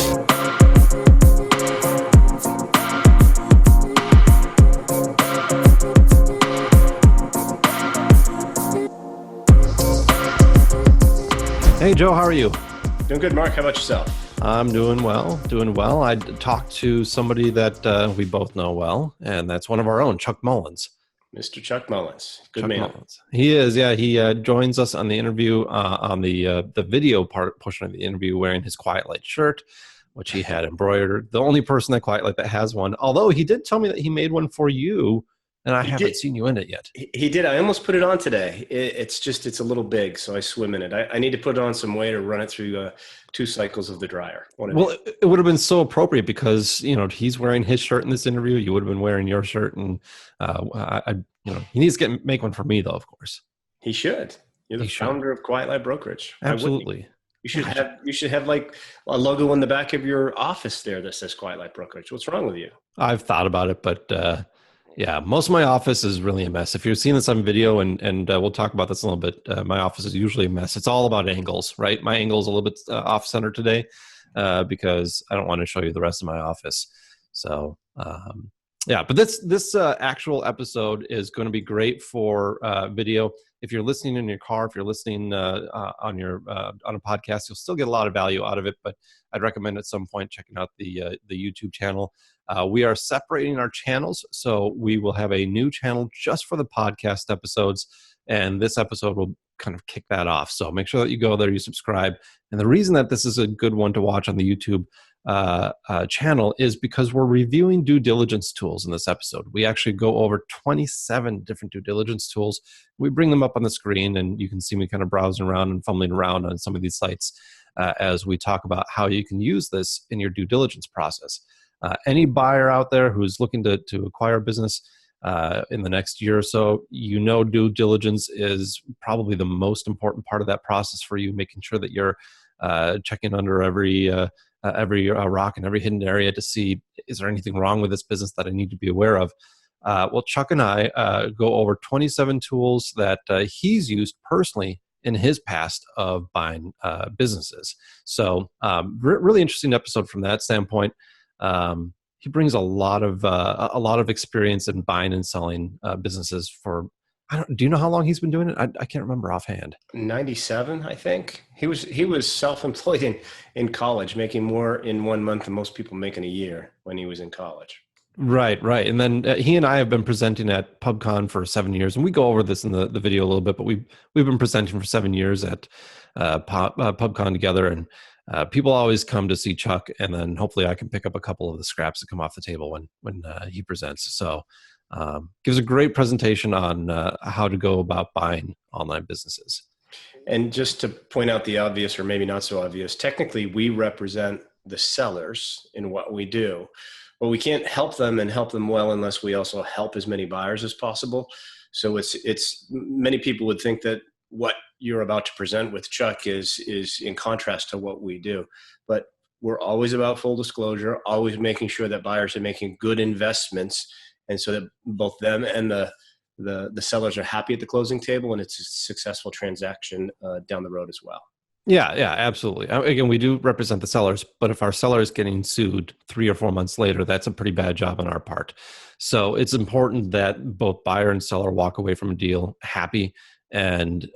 Hey, Joe, how are you? Doing good, Mark. How about yourself? I'm doing well. I talked to somebody that we both know well, and that's one of our own, Chuck Mullins. Mr. Chuck Mullins. Good Chuck man. Mullins. He is, yeah. He joins us on the interview, on the video portion of the interview, wearing his Quiet Light shirt, which he had embroidered. The only person at Quiet Light that has one, although he did tell me that he made one for you, and I haven't seen you in it yet. He did. I almost put it on today. It's a little big, so I swim in it. I need to put it on some weight or run it through 2 cycles of the dryer. Well, it would have been so appropriate because, he's wearing his shirt in this interview. You would have been wearing your shirt, and he needs to make one for me, though, of course. He should. You're the founder of Quiet Light Brokerage. Absolutely. You should have like a logo in the back of your office there that says Quiet Light Brokerage. What's wrong with you? I've thought about it, but yeah, most of my office is really a mess. If you're seeing this on video, and we'll talk about this a little bit, my office is usually a mess. It's all about angles, right? My angle is a little bit off center today because I don't want to show you the rest of my office. So yeah, but this actual episode is going to be great for video. If you're listening in your car, if you're listening on a podcast, you'll still get a lot of value out of it. But I'd recommend at some point checking out the YouTube channel. We are separating our channels, so we will have a new channel just for the podcast episodes, and this episode will kind of kick that off. So make sure that you go there, you subscribe. And the reason that this is a good one to watch on the YouTube channel is because we're reviewing due diligence tools in this episode. We actually go over 27 different due diligence tools. We bring them up on the screen, and you can see me kind of browsing around and fumbling around on some of these sites as we talk about how you can use this in your due diligence process. Any buyer out there who's looking to acquire a business in the next year or so, due diligence is probably the most important part of that process for you, making sure that you're checking under every rock and every hidden area to see, is there anything wrong with this business that I need to be aware of? Well, Chuck and I go over 27 tools that he's used personally in his past of buying businesses. So really interesting episode from that standpoint. He brings a lot of experience in buying and selling businesses for. Do you know how long he's been doing it? I can't remember offhand. 97, I think. He was self-employed in college, making more in 1 month than most people make in a year when he was in college. Right. And then he and I have been presenting at PubCon for 7 years, and we go over this in the video a little bit. But we've been presenting for 7 years at PubCon together, and people always come to see Chuck, and then hopefully I can pick up a couple of the scraps that come off the table when he presents. So gives a great presentation on how to go about buying online businesses. And just to point out the obvious, or maybe not so obvious, technically we represent the sellers in what we do. But we can't help them and help them well unless we also help as many buyers as possible. So it's many people would think that what you're about to present with Chuck is in contrast to what we do. But we're always about full disclosure, always making sure that buyers are making good investments, and so that both them and the sellers are happy at the closing table, and it's a successful transaction down the road as well. Yeah, absolutely. Again, we do represent the sellers, but if our seller is getting sued 3 or 4 months later, that's a pretty bad job on our part. So it's important that both buyer and seller walk away from a deal happy and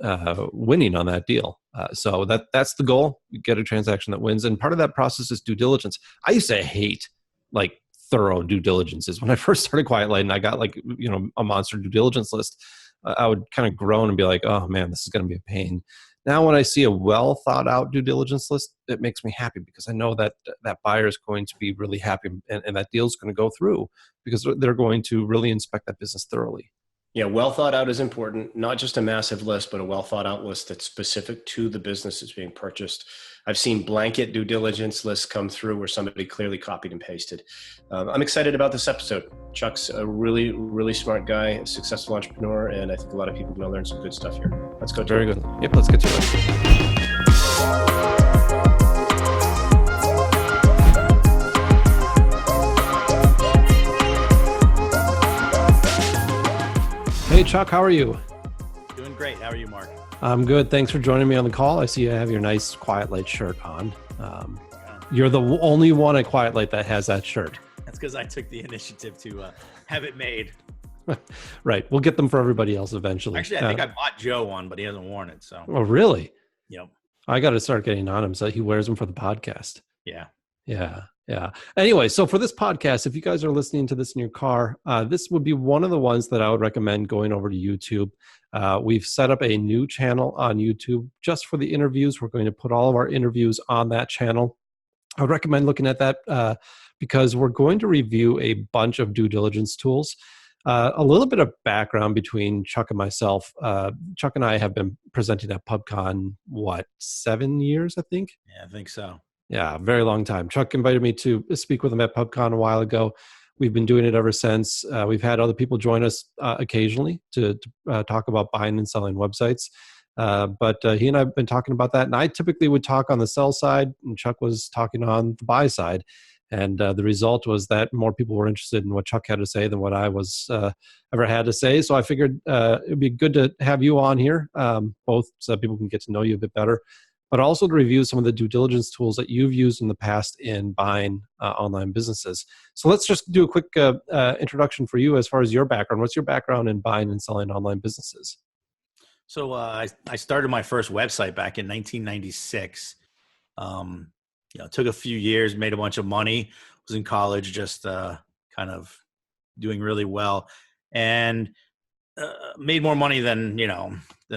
winning on that deal. So that's the goal. You get a transaction that wins. And part of that process is due diligence. I used to hate thorough due diligences. When I first started Quiet Light and I got a monster due diligence list, I would kind of groan and be like, oh man, this is going to be a pain. Now, when I see a well thought out due diligence list, it makes me happy because I know that buyer is going to be really happy and that deal is going to go through because they're going to really inspect that business thoroughly. Yeah, well thought out is important, not just a massive list, but a well thought out list that's specific to the business that's being purchased. I've seen blanket due diligence lists come through where somebody clearly copied and pasted. I'm excited about this episode. Chuck's a really, really smart guy, a successful entrepreneur, and I think a lot of people are going to learn some good stuff here. Let's go to Very it. good. Yep, let's get to it. Hey, Chuck, how are you? Doing great. How are you, Mark? I'm good. Thanks for joining me on the call. I see you have your nice Quiet Light shirt on. You're the only one at Quiet Light that has that shirt. That's because I took the initiative to have it made. Right. We'll get them for everybody else eventually. Actually, I think I bought Joe one, but he hasn't worn it. So, Oh, really? yep. I got to start getting on him so he wears them for the podcast. Yeah. Yeah. Yeah. Anyway, so for this podcast, if you guys are listening to this in your car, this would be one of the ones that I would recommend going over to YouTube. We've set up a new channel on YouTube just for the interviews. We're going to put all of our interviews on that channel. I would recommend looking at that because we're going to review a bunch of due diligence tools. A little bit of background between Chuck and myself. Chuck and I have been presenting at PubCon, 7 years, I think? Yeah, I think so. Yeah, very long time. Chuck invited me to speak with him at PubCon a while ago. We've been doing it ever since. We've had other people join us occasionally to talk about buying and selling websites. But he and I have been talking about that. And I typically would talk on the sell side, and Chuck was talking on the buy side. And the result was that more people were interested in what Chuck had to say than what I was ever had to say. So I figured it would be good to have you on here, both so that people can get to know you a bit better, but also to review some of the due diligence tools that you've used in the past in buying online businesses. So let's just do a quick introduction for you as far as your background. What's your background in buying and selling online businesses? So I started my first website back in 1996. It took a few years, made a bunch of money, was in college, just kind of doing really well, and made more money than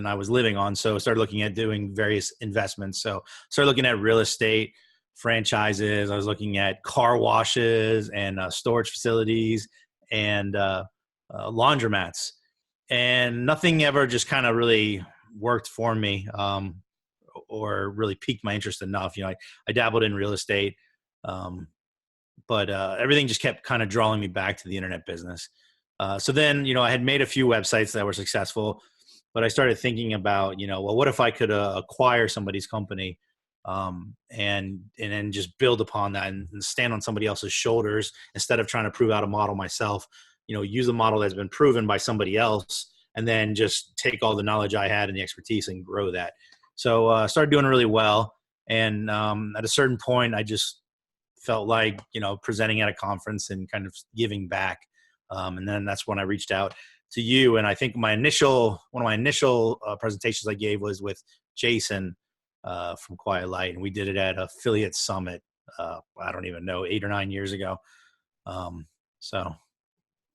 I was living on. So I started looking at doing various investments. So started looking at real estate, franchises. I was looking at car washes and storage facilities and laundromats, and nothing ever just kind of really worked for me. Or really piqued my interest enough. I dabbled in real estate, but everything just kept kind of drawing me back to the internet business. So then, I had made a few websites that were successful, but I started thinking about, well, what if I could acquire somebody's company and then just build upon that and stand on somebody else's shoulders instead of trying to prove out a model myself, use a model that's been proven by somebody else and then just take all the knowledge I had and the expertise and grow that. So I started doing really well. And at a certain point, I just felt like, presenting at a conference and kind of giving back. And then that's when I reached out to you. And I think one of my initial presentations I gave was with Jason from Quiet Light. And we did it at Affiliate Summit, I don't even know, 8 or 9 years ago.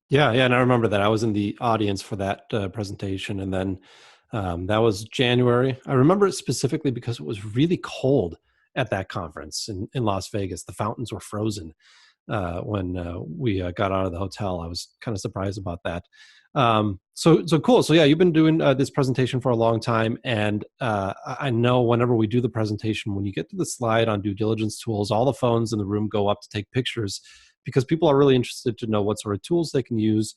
Yeah. And I remember that. I was in the audience for that presentation. And then that was January. I remember it specifically because it was really cold at that conference in Las Vegas. The fountains were frozen when we got out of the hotel. I was kind of surprised about that. So cool. So yeah, you've been doing this presentation for a long time. And I know whenever we do the presentation, when you get to the slide on due diligence tools, all the phones in the room go up to take pictures because people are really interested to know what sort of tools they can use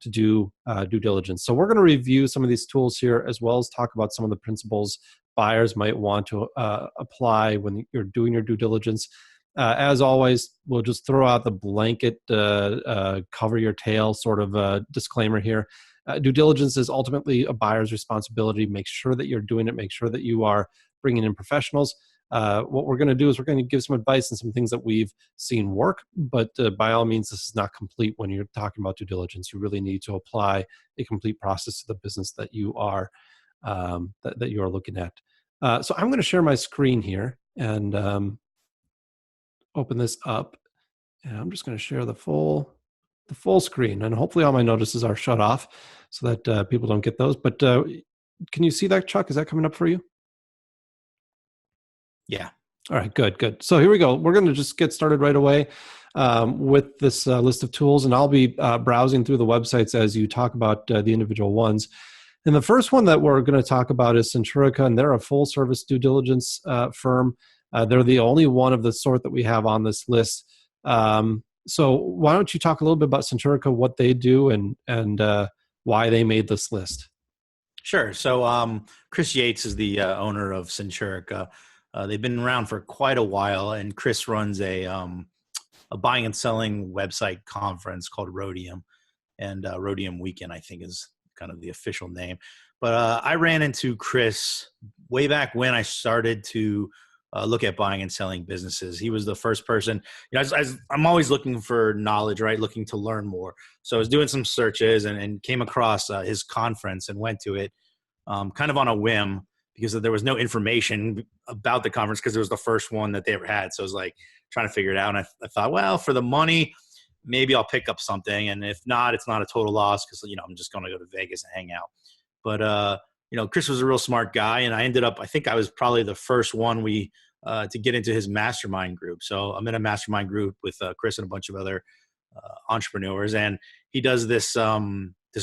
to do due diligence. So we're going to review some of these tools here, as well as talk about some of the principles buyers might want to apply when you're doing your due diligence. As always, we'll just throw out the blanket cover your tail sort of disclaimer here. Due diligence is ultimately a buyer's responsibility. Make sure that you're doing it. Make sure that you are bringing in professionals. What we're going to do is we're going to give some advice and some things that we've seen work, but by all means, this is not complete when you're talking about due diligence. You really need to apply a complete process to the business that you are that you are looking at. So I'm going to share my screen here and open this up, and I'm just going to share the full screen, and hopefully all my notices are shut off so that people don't get those. But can you see that, Chuck? Is that coming up for you? Yeah. All right, good. So here we go. We're going to just get started right away with this list of tools, and I'll be browsing through the websites as you talk about the individual ones. And the first one that we're going to talk about is Centurica, and they're a full-service due diligence firm. They're the only one of the sort that we have on this list. So why don't you talk a little bit about Centurica, what they do, and why they made this list? Sure. So Chris Yates is the owner of Centurica. They've been around for quite a while, and Chris runs a buying and selling website conference called Rhodium, and Rhodium Weekend, I think, is kind of the official name. But I ran into Chris way back when I started to look at buying and selling businesses. He was the first person, as I'm always looking for knowledge, right? Looking to learn more. So I was doing some searches and came across his conference and went to it kind of on a whim because there was no information about the conference because it was the first one that they ever had. So I was like trying to figure it out. And I thought, well, for the money, maybe I'll pick up something. And if not, it's not a total loss because, I'm just going to go to Vegas and hang out. But, Chris was a real smart guy. And I think I was probably the first one to get into his mastermind group. So I'm in a mastermind group with Chris and a bunch of other entrepreneurs. And he does this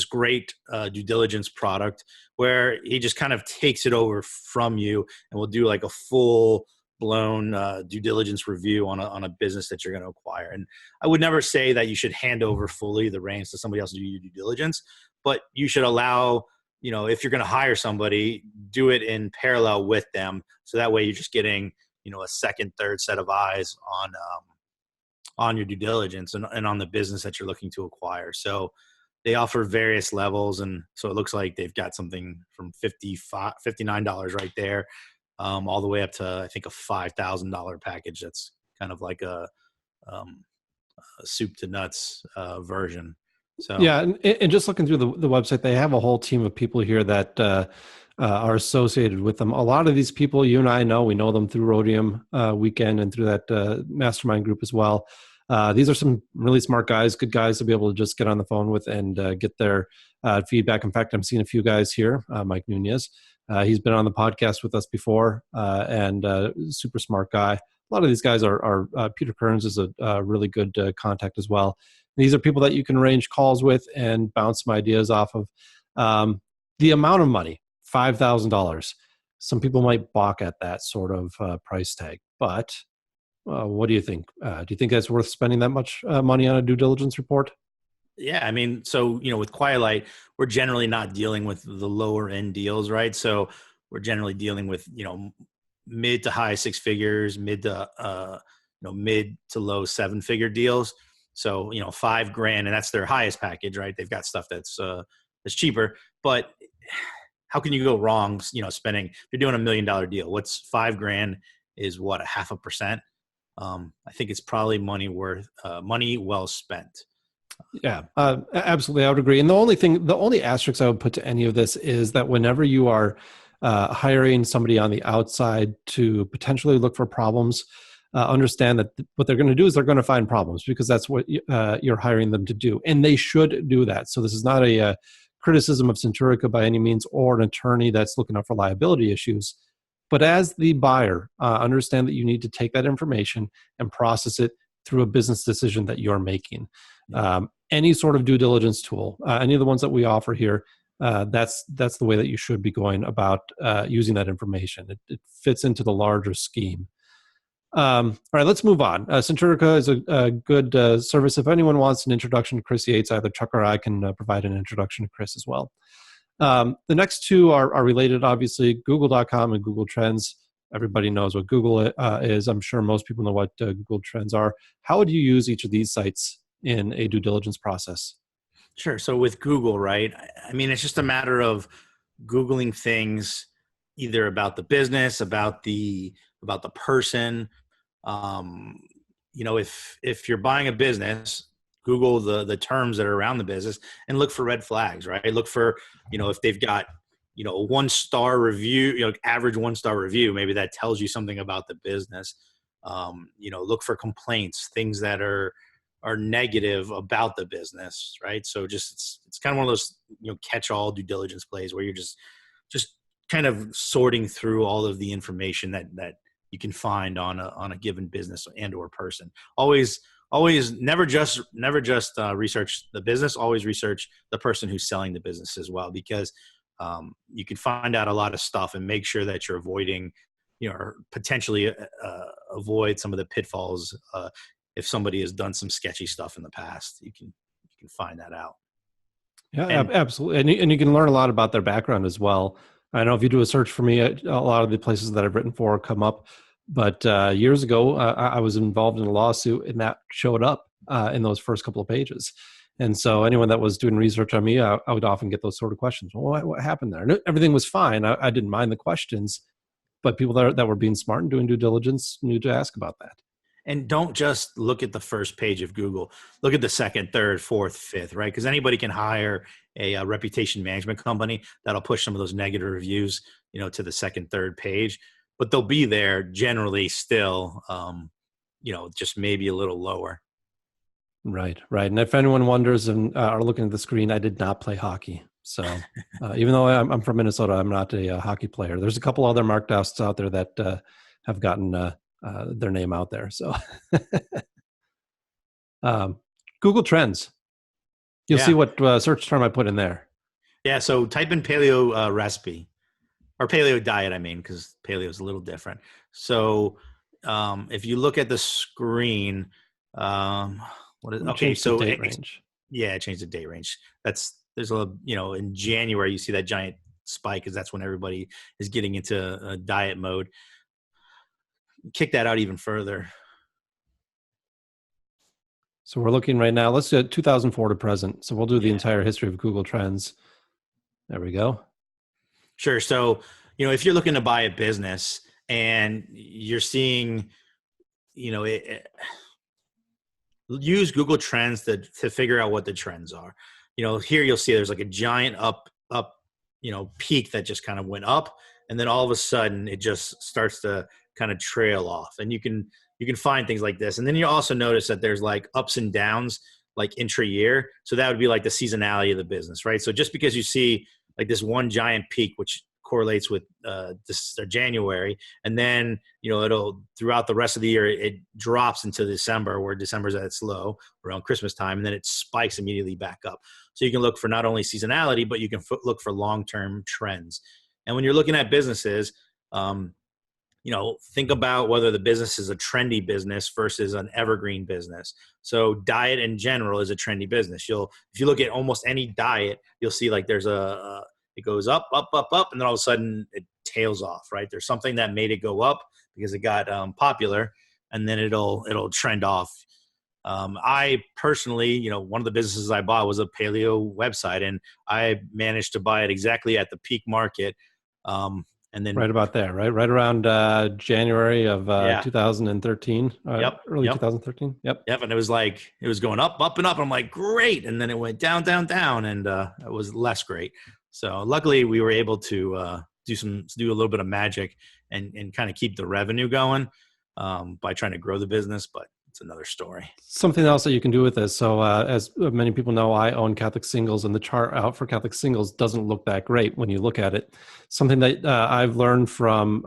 great due diligence product where he just kind of takes it over from you and will do like a full blown due diligence review on a business that you're going to acquire. And I would never say that you should hand over fully the reins to somebody else to do your due diligence, but you should allow, if you're going to hire somebody, do it in parallel with them. So that way you're just getting, a second, third set of eyes on your due diligence and on the business that you're looking to acquire. So they offer various levels. And so it looks like they've got something from $59 right there, all the way up to, I think, a $5,000 package. That's kind of like a soup to nuts version. So yeah, and just looking through the website, they have a whole team of people here that are associated with them. A lot of these people, you and I know, we know them through Rhodium Weekend and through that mastermind group as well. These are some really smart guys, good guys to be able to just get on the phone with and get their feedback. In fact, I'm seeing a few guys here. Mike Nunez, he's been on the podcast with us before, and super smart guy. A lot of these guys are Peter Kearns is a really good contact as well. These are people that you can arrange calls with and bounce some ideas off of. The amount of money, $5,000. Some people might balk at that sort of price tag, but what do you think? Do you think that's worth spending that much money on a due diligence report? Yeah, I mean, so, with Quiet, we're generally not dealing with the lower end deals, right? So we're generally dealing with, mid to high six figures, mid to low seven figure deals. So, $5,000, and that's their highest package, right? They've got stuff that's cheaper, but how can you go wrong, spending, if you're doing $1 million deal, what's $5,000 is what, 0.5%? I think it's probably money well spent. Yeah, absolutely. I would agree. And the only asterisk I would put to any of this is that whenever you are hiring somebody on the outside to potentially look for problems, understand that what they're going to do is they're going to find problems because that's what you're hiring them to do. And they should do that. So this is not a criticism of Centurica by any means or an attorney that's looking out for liability issues. But as the buyer, understand that you need to take that information and process it through a business decision that you're making. Any sort of due diligence tool, any of the ones that we offer here, that's the way that you should be going about using that information. It fits into the larger scheme. All right, let's move on. Centurica is a good service. If anyone wants an introduction to Chris Yates, either Chuck or I can provide an introduction to Chris as well. The next two are related, obviously, Google.com and Google Trends. Everybody knows what Google is. I'm sure most people know what Google Trends are. How would you use each of these sites in a due diligence process? Sure. So with Google, right? I mean, it's just a matter of Googling things either about the business, about the person. If you're buying a business, Google the terms that are around the business and look for red flags, right? Look for, if they've got, a 1-star review, average 1-star review, maybe that tells you something about the business. Look for complaints, things that are negative about the business, right? So just, it's kind of one of those, catch-all due diligence plays where you're just kind of sorting through all of the information that you can find on a given business and or person. Always never just research the business, always research the person who's selling the business as well, because you can find out a lot of stuff and make sure that you're avoiding, or potentially avoid some of the pitfalls. If somebody has done some sketchy stuff in the past, you can find that out. Yeah, absolutely. And you can learn a lot about their background as well. I know if you do a search for me, a lot of the places that I've written for come up. But years ago, I was involved in a lawsuit, and that showed up in those first couple of pages. And so anyone that was doing research on me, I would often get those sort of questions. Well, what happened there? And everything was fine. I didn't mind the questions. but people that were being smart and doing due diligence knew to ask about that. And don't just look at the first page of Google. Look at the second, third, fourth, fifth, right? Because anybody can hire a reputation management company that'll push some of those negative reviews, to the second, third page. But they'll be there generally still, just maybe a little lower. Right. And if anyone wonders and are looking at the screen, I did not play hockey. So even though I'm from Minnesota, I'm not a hockey player. There's a couple other Mark Dousts out there that have gotten their name out there. So Google Trends. You'll see what search term I put in there. Yeah. So type in paleo recipe or paleo diet, because paleo is a little different. So if you look at the screen, what is okay? So date range. Yeah, it changed the date range. There's in January you see that giant spike because that's when everybody is getting into a diet mode. Kick that out even further. So we're looking right now. Let's do 2004 to present. So we'll do the entire history of Google Trends. There we go. Sure. So, if you're looking to buy a business and you're seeing, use Google Trends to figure out what the trends are. Here you'll see there's like a giant up, peak that just kind of went up. And then all of a sudden it just starts to kind of trail off. And you can find things like this. And then you also notice that there's like ups and downs, like intra-year. So that would be like the seasonality of the business, right? So just because you see like this one giant peak, which correlates with this January, and then it'll throughout the rest of the year it drops into December, where December's at its low around Christmas time, and then it spikes immediately back up. So you can look for not only seasonality, but you can look for long-term trends. And when you're looking at businesses, think about whether the business is a trendy business versus an evergreen business. So diet in general is a trendy business. If you look at almost any diet, you'll see like there's it goes up, up, up, up, and then all of a sudden it tails off, right? There's something that made it go up because it got popular, and then it'll trend off. I personally, one of the businesses I bought was a paleo website, and I managed to buy it exactly at the peak market. And then right about there, right around January of 2013. Early 2013. Yep. And it was going up, up, and up. And I'm like, great. And then it went down, down, down, and it was less great. So luckily, we were able to do a little bit of magic and kind of keep the revenue going by trying to grow the business. But it's another story. Something else that you can do with this. So as many people know, I own Catholic Singles, and the chart out for Catholic Singles doesn't look that great when you look at it. Something that I've learned from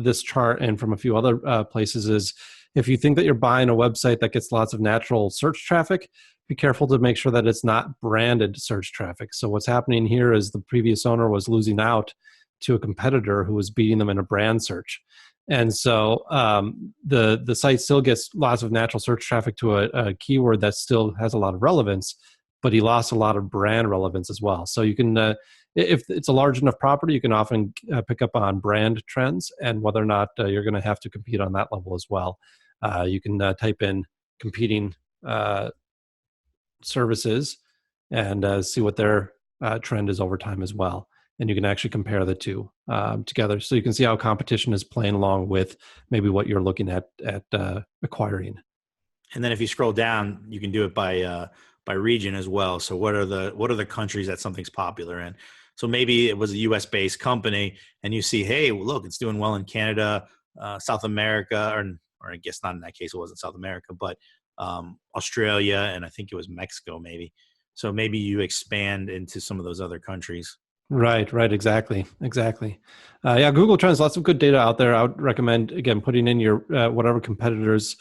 this chart and from a few other places is if you think that you're buying a website that gets lots of natural search traffic, be careful to make sure that it's not branded search traffic. So what's happening here is the previous owner was losing out to a competitor who was beating them in a brand search. And so the site still gets lots of natural search traffic to a keyword that still has a lot of relevance, but he lost a lot of brand relevance as well. So you can, if it's a large enough property, you can often pick up on brand trends and whether or not you're going to have to compete on that level as well. You can type in competing services and see what their trend is over time as well. And you can actually compare the two together. So you can see how competition is playing along with maybe what you're looking at acquiring. And then if you scroll down, you can do it by region as well. So what are the countries that something's popular in? So maybe it was a US based company and you see, hey, well, look, it's doing well in Canada, South America, or I guess not in that case, it wasn't South America, but Australia, and I think it was Mexico maybe. So maybe you expand into some of those other countries. Right, exactly. Yeah, Google Trends, lots of good data out there. I would recommend, again, putting in your whatever competitors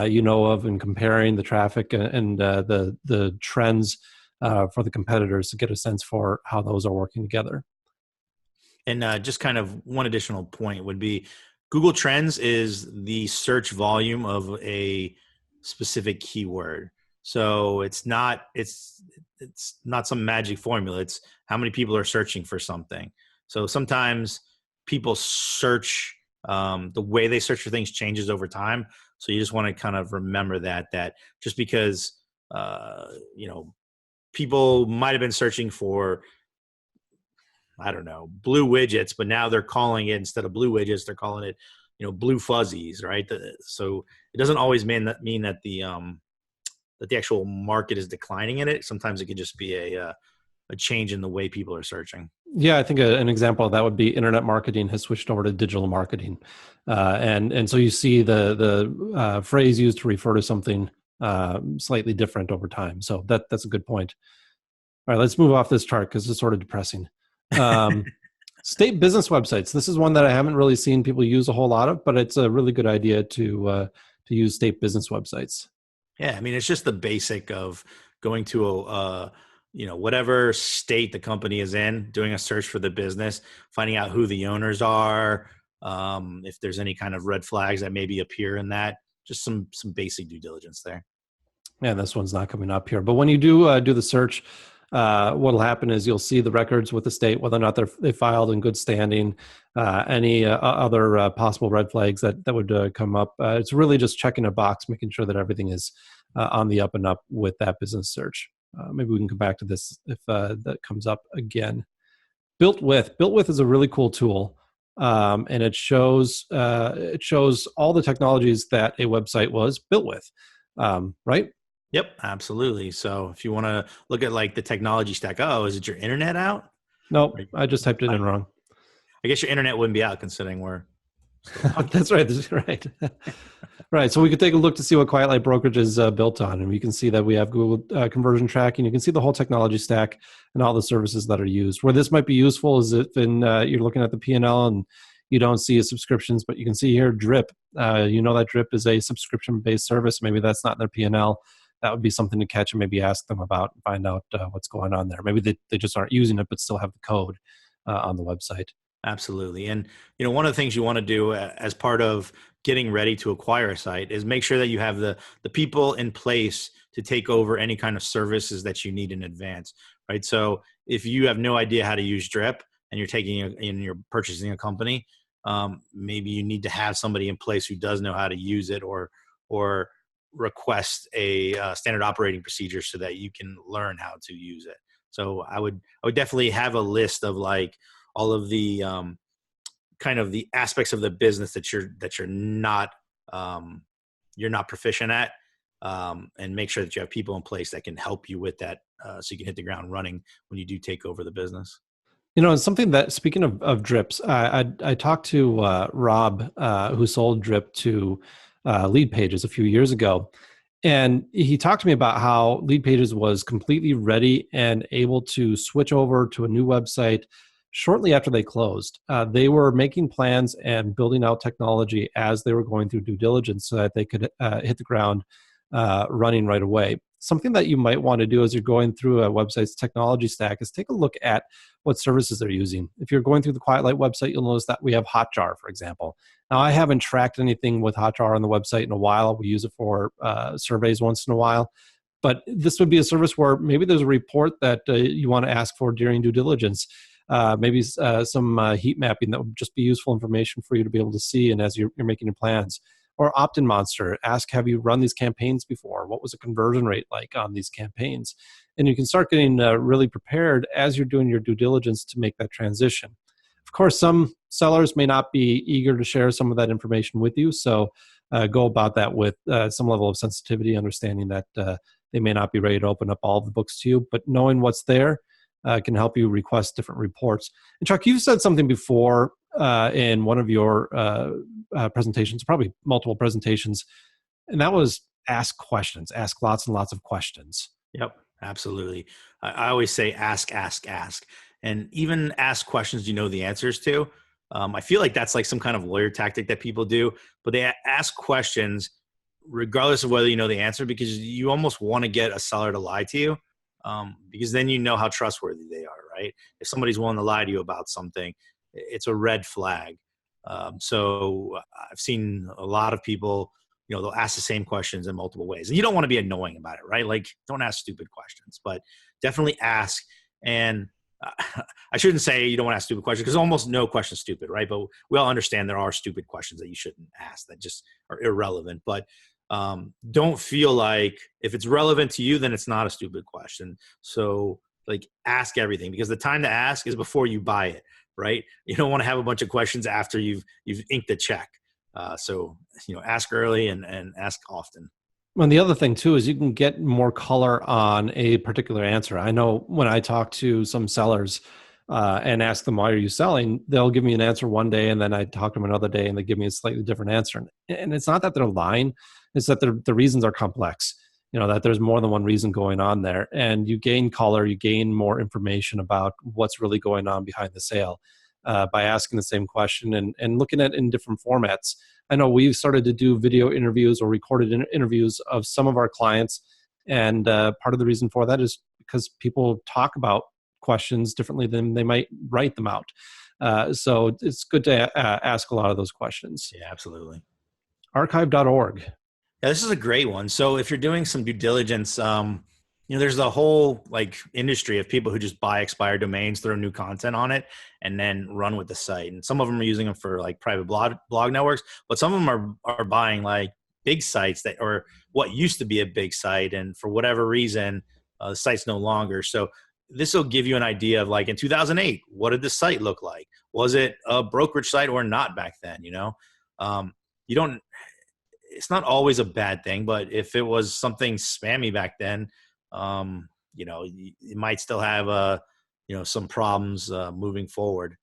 you know of and comparing the traffic and the trends for the competitors to get a sense for how those are working together. And just kind of one additional point would be Google Trends is the search volume of a specific keyword. So it's not some magic formula. It's how many people are searching for something. So sometimes people search, the way they search for things changes over time. So you just want to kind of remember that just because, people might have been searching for I don't know, blue widgets, but now they're calling it, instead of blue widgets, they're calling it, blue fuzzies, right? So it doesn't always mean that the actual market is declining in it. Sometimes it could just be a change in the way people are searching. Yeah, I think an example of that would be internet marketing has switched over to digital marketing, and so you see the phrase used to refer to something slightly different over time. So that's a good point. All right, let's move off this chart because it's sort of depressing. State business websites. This is one that I haven't really seen people use a whole lot of, but it's a really good idea to use state business websites. Yeah, I mean, it's just the basic of going to whatever state the company is in, doing a search for the business, finding out who the owners are, if there's any kind of red flags that maybe appear in that, just some basic due diligence there. Yeah, this one's not coming up here. But when you do the search, what'll happen is you'll see the records with the state, whether or not they filed in good standing, any other possible red flags that would come up. It's really just checking a box, making sure that everything is on the up and up with that business search. Maybe we can come back to this if that comes up again. Built with is a really cool tool, and it shows all the technologies that a website was built with, right? Yep, absolutely. So if you want to look at like the technology stack, is it your internet out? Nope, I just typed it in wrong. I guess your internet wouldn't be out considering we're. That's right. That's right. Right. So we could take a look to see what Quiet Light Brokerage is built on, and we can see that we have Google conversion tracking. You can see the whole technology stack and all the services that are used. Where this might be useful is if you're looking at the P&L and you don't see subscriptions, but you can see here Drip. That Drip is a subscription-based service. Maybe that's not in their P&L. That would be something to catch and maybe ask them about and find out what's going on there. Maybe they just aren't using it, but still have the code on the website. Absolutely. And, one of the things you want to do as part of getting ready to acquire a site is make sure that you have the people in place to take over any kind of services that you need in advance, right? So if you have no idea how to use Drip and you're purchasing a company, maybe you need to have somebody in place who does know how to use it or request a standard operating procedure so that you can learn how to use it. So I would definitely have a list of like all of the kind of the aspects of the business that you're not proficient at, and make sure that you have people in place that can help you with that, so you can hit the ground running when you do take over the business. It's something that, speaking of drips, I talked to Rob, who sold Drip to Lead Pages a few years ago. And he talked to me about how Lead Pages was completely ready and able to switch over to a new website shortly after they closed. They were making plans and building out technology as they were going through due diligence so that they could hit the ground running right away. Something that you might want to do as you're going through a website's technology stack is take a look at what services they're using. If you're going through the Quiet Light website, you'll notice that we have Hotjar, for example. Now, I haven't tracked anything with Hotjar on the website in a while. We use it for surveys once in a while. But this would be a service where maybe there's a report that you want to ask for during due diligence. Maybe some heat mapping that would just be useful information for you to be able to see and as you're making your plans. Or Opt-in Monster, ask, have you run these campaigns before? What was the conversion rate like on these campaigns? And you can start getting really prepared as you're doing your due diligence to make that transition. Of course, some sellers may not be eager to share some of that information with you, so go about that with some level of sensitivity, understanding that they may not be ready to open up all the books to you, but knowing what's there can help you request different reports. And Chuck, you've said something before in one of your presentations, probably multiple presentations, and that was ask questions, ask lots and lots of questions. Yep, absolutely. I always say ask, and even ask questions you know the answers to. I feel like that's like some kind of lawyer tactic that people do, but they ask questions regardless of whether you know the answer, because you almost want to get a seller to lie to you, because then you know how trustworthy they are, right? If somebody's willing to lie to you about something, it's a red flag. So I've seen a lot of people, they'll ask the same questions in multiple ways. And you don't want to be annoying about it, right? Like, don't ask stupid questions, but definitely ask. And I shouldn't say you don't want to ask stupid questions, because almost no question is stupid, right? But we all understand there are stupid questions that you shouldn't ask that just are irrelevant. But don't feel like if it's relevant to you, then it's not a stupid question. So like ask everything, because the time to ask is before you buy it, right? You don't want to have a bunch of questions after you've inked the check. So, ask early and ask often. And the other thing too is you can get more color on a particular answer. I know when I talk to some sellers and ask them, why are you selling? They'll give me an answer one day, and then I talk to them another day and they give me a slightly different answer. And it's not that they're lying, it's that the reasons are complex. That there's more than one reason going on there, and you gain color, you gain more information about what's really going on behind the sale by asking the same question and looking at it in different formats. I know we've started to do video interviews or recorded interviews of some of our clients. And part of the reason for that is because people talk about questions differently than they might write them out. So it's good to ask a lot of those questions. Yeah, absolutely. Archive.org. Yeah, this is a great one. So if you're doing some due diligence, there's a whole industry of people who just buy expired domains, throw new content on it, and then run with the site. And some of them are using them for private blog networks, but some of them are buying big sites that, or what used to be a big site, and for whatever reason, the site's no longer. So this will give you an idea of in 2008, what did the site look like? Was it a brokerage site or not back then? You don't. It's not always a bad thing, but if it was something spammy back then, it might still have some problems moving forward.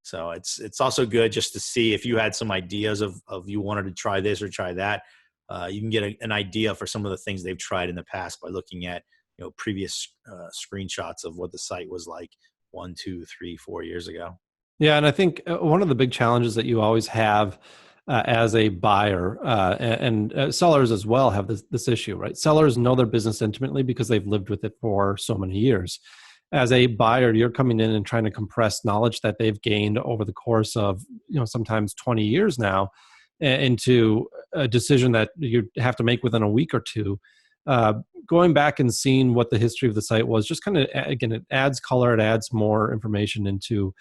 So it's also good just to see if you had some ideas of you wanted to try this or try that. You can get an idea for some of the things they've tried in the past by looking at previous screenshots of what the site was like 1, 2, 3, 4 years ago. Yeah, and I think one of the big challenges that you always have as a buyer and sellers as well have this issue, right? Sellers know their business intimately because they've lived with it for so many years. As a buyer, you're coming in and trying to compress knowledge that they've gained over the course of sometimes 20 years now into a decision that you have to make within a week or two. Going back and seeing what the history of the site was, just kind of, again, it adds color, it adds more information into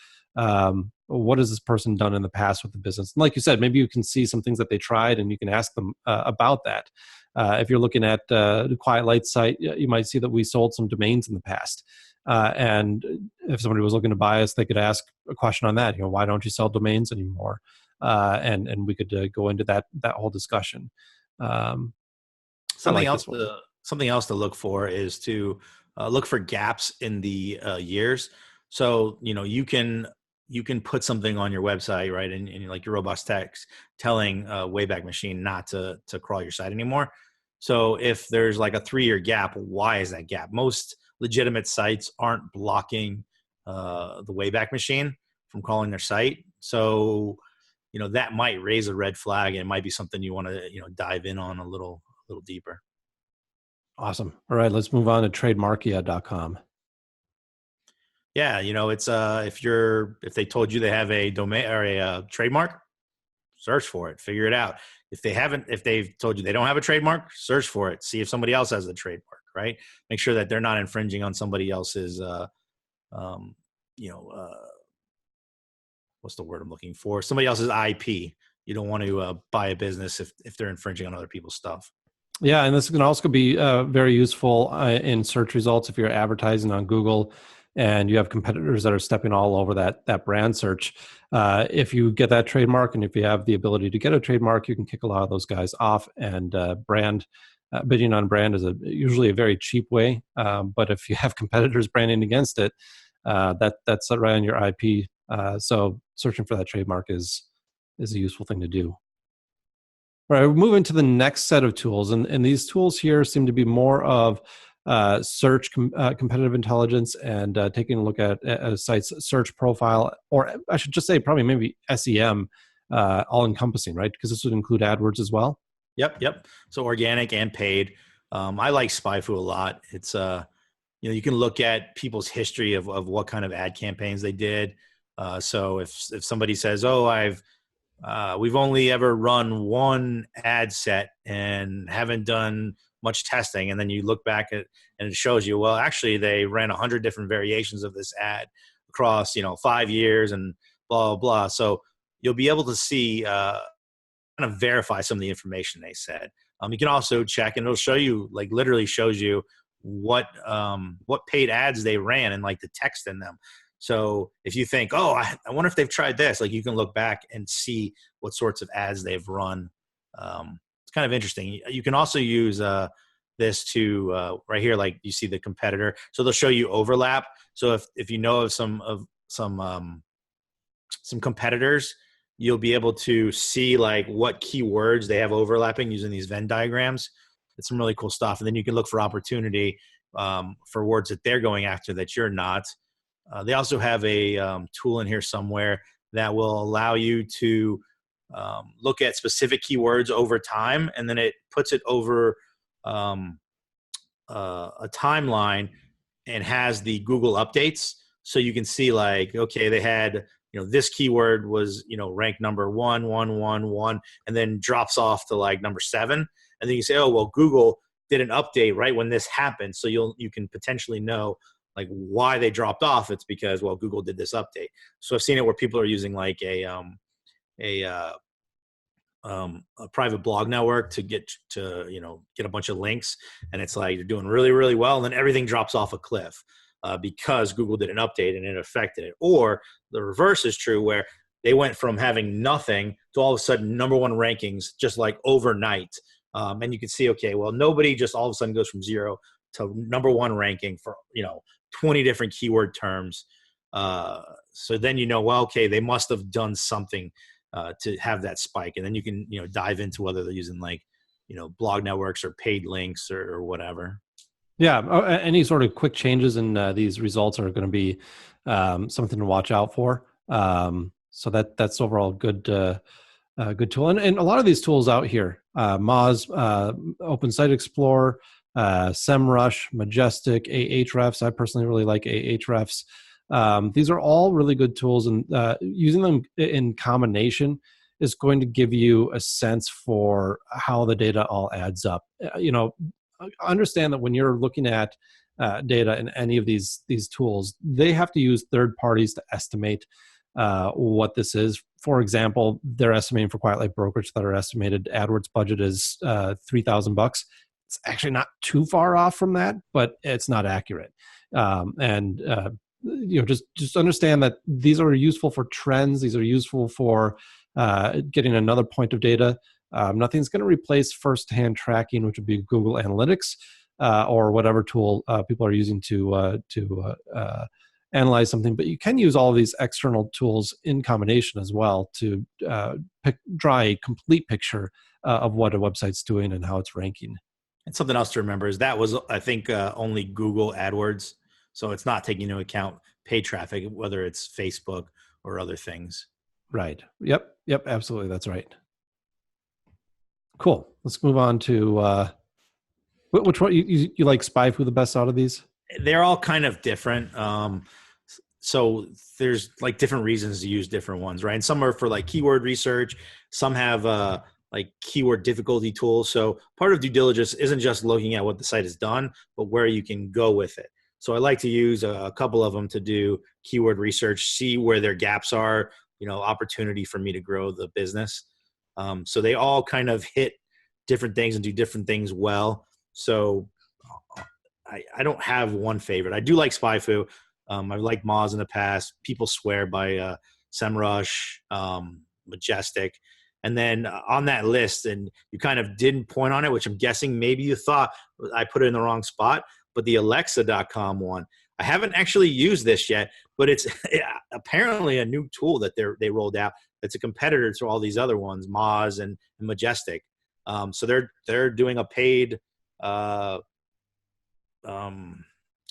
what has this person done in the past with the business. And like you said, maybe you can see some things that they tried and you can ask them about that. If you're looking at the Quiet Light site, you might see that we sold some domains in the past. And if somebody was looking to buy us, they could ask a question on that. Why don't you sell domains anymore? And we could go into that whole discussion. Something else to look for is to look for gaps in the years. So you can put something on your website, right, and your robust text telling Wayback Machine not to crawl your site anymore. So if there's a 3-year gap, why is that gap? Most legitimate sites aren't blocking the Wayback Machine from crawling their site. So that might raise a red flag, and it might be something you want to dive in on a little deeper. Awesome. All right, let's move on to trademarkia.com. Yeah, it's if they told you they have a domain or a trademark, search for it, figure it out. If they've told you they don't have a trademark, search for it, see if somebody else has a trademark, right? Make sure that they're not infringing on somebody else's what's the word I'm looking for? Somebody else's IP. You don't want to buy a business if they're infringing on other people's stuff. Yeah, and this can also be very useful in search results if you're advertising on Google and you have competitors that are stepping all over that brand search. If you get that trademark, and if you have the ability to get a trademark, you can kick a lot of those guys off. And bidding on brand is usually a very cheap way. But if you have competitors branding against it, that's right on your IP. So searching for that trademark is a useful thing to do. All right, we're moving to the next set of tools, and these tools here seem to be more of search competitive intelligence and taking a look at a site's search profile, or I should just say probably maybe SEM, all encompassing, right? Because this would include AdWords as well. Yep. So organic and paid. I like SpyFu a lot. It's you can look at people's history of what kind of ad campaigns they did. So if somebody says, we've only ever run one ad set and haven't done much testing, and then you look back at and it shows you, well, actually they ran 100 different variations of this ad across 5 years and blah blah blah. So you'll be able to see kind of verify some of the information they said. You can also check, and it'll show you, literally shows you what paid ads they ran and like the text in them. So if you think, oh, I wonder if they've tried this, like you can look back and see what sorts of ads they've run. It's kind of interesting. You can also use this to right here, like you see the competitor. So they'll show you overlap. So if you know of some competitors, you'll be able to see like what keywords they have overlapping using these Venn diagrams. It's some really cool stuff. And then you can look for opportunity for words that they're going after that you're not. They also have a tool in here somewhere that will allow you to look at specific keywords over time, and then it puts it over a timeline and has the Google updates. So you can see like, okay, they had, this keyword was, ranked number 1, and then drops off to like number 7. And then you say, oh, well, Google did an update right when this happened. So you can potentially know like why they dropped off. It's because, well, Google did this update. So I've seen it where people are using like a private blog network to get a bunch of links, and it's like you're doing really, really well, and then everything drops off a cliff because Google did an update and it affected it. Or the reverse is true, where they went from having nothing to all of a sudden number 1 rankings just like overnight. And you can see, okay, well, nobody just all of a sudden goes from 0 to number 1 ranking for 20 different keyword terms. So then well, okay, they must have done something to have that spike. And then you can dive into whether they're using like blog networks or paid links or whatever. Yeah, any sort of quick changes in these results are going to be something to watch out for. So that's overall good tool. And a lot of these tools out here, Moz, Open Site Explorer, SEMrush, Majestic, Ahrefs. I personally really like Ahrefs. These are all really good tools, and using them in combination is going to give you a sense for how the data all adds up. Understand that when you're looking at data in any of these tools, they have to use third parties to estimate what this is. For example, they're estimating for Quiet Life Brokerage that our estimated AdWords budget is $3,000. It's actually not too far off from that, but it's not accurate. Just understand that these are useful for trends. These are useful for getting another point of data. Nothing's going to replace firsthand tracking, which would be Google Analytics or whatever tool people are using to analyze something. But you can use all of these external tools in combination as well to draw a complete picture of what a website's doing and how it's ranking. And something else to remember is that was, I think, only Google AdWords. So it's not taking into account paid traffic, whether it's Facebook or other things. Right. Yep. Absolutely. That's right. Cool. Let's move on to which one you like SpyFu the best out of these? They're all kind of different. So there's like different reasons to use different ones, right? And some are for like keyword research. Some have like keyword difficulty tools. So part of due diligence isn't just looking at what the site has done, but where you can go with it. So I like to use a couple of them to do keyword research, see where their gaps are, opportunity for me to grow the business. So they all kind of hit different things and do different things well. So I don't have one favorite. I do like SpyFu. I've liked Moz in the past. People swear by SEMrush, Majestic. And then on that list, and you kind of didn't point on it, which I'm guessing maybe you thought I put it in the wrong spot, but the Alexa.com one. I haven't actually used this yet, but it's apparently a new tool that they rolled out. It's a competitor to all these other ones, Moz and Majestic. So they're doing a paid